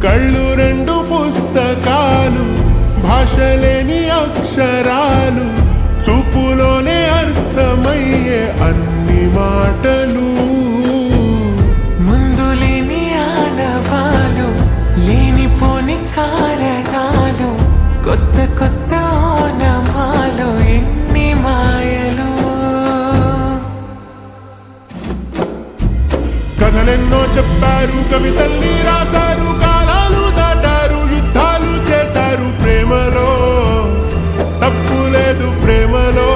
కళ్ళు రెండు పుస్తకాలు, భాషలేని అక్షరాలు, చూపులోనే అర్థమయ్యే అన్ని మాటలు. ముందు లేని ఆనవాలు, లేనిపోని కారణాలు, కొత్త కొత్త ఓనమాలు, ఎన్ని మాయలు. కథలెన్నో చెప్పారు, కవితల్ని రాశారు, కాలాలు దాటారు, యుద్ధాలు చేశారు. ప్రేమలో తప్పు లేదు, ప్రేమలో.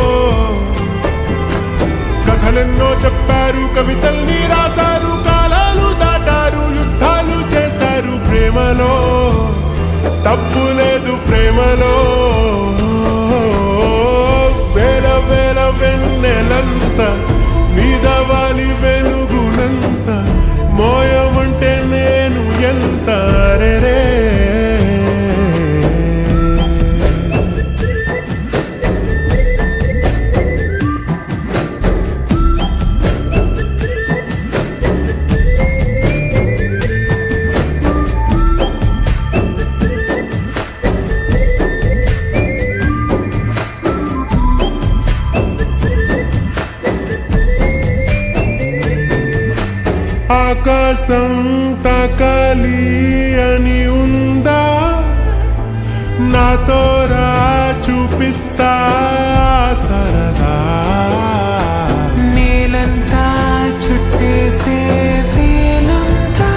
కథలెన్నో చెప్పారు, కవితల్ని రాశారు, కాలాలు దాటారు, యుద్ధాలు చేశారు. ప్రేమలో తప్పు లేదు, ప్రేమలో. వేల వేల వెన్నెలంత నీదవాలి వెలుగునంత, మోయమంటే నేను ఎంత రే. ఆకాశం తాకాలి అని ఉందా, నాతో రా చూపిస్తా సరదా. నేలంతా చుట్టేసే వేలంతా,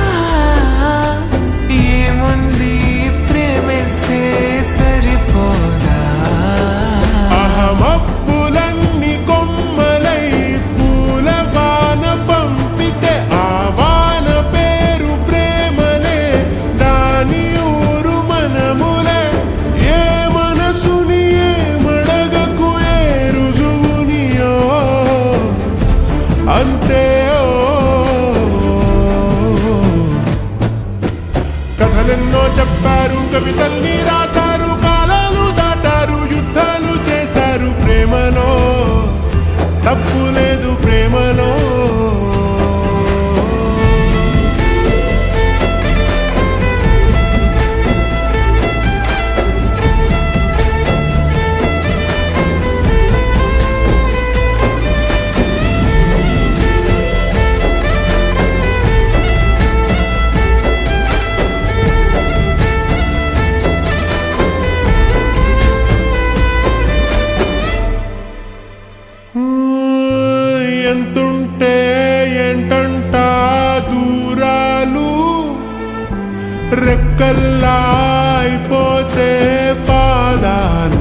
ఏముంది ప్రేమిస్తే సరిపోదా. అహమబ్బులన్నీ కొమ్మలై పూల వాన పంపితే, ఆ వాన పేరు ప్రేమలే, దాని ఊరు మనములే. ఏ మనసుని ఏ మడగకు, ఏ రుజువునియో అంతే. కథలెన్నో చెప్పారు, కవితల్ని రాశారు, కాలాలు దాటారు, యుద్ధాలు చేశారు. ప్రేమలో తప్పు లేదు, ప్రేమలో. ఎంతుంటే ఏంటంట దూరాలు, రెక్కల్లా అయిపోతే పాదాలు.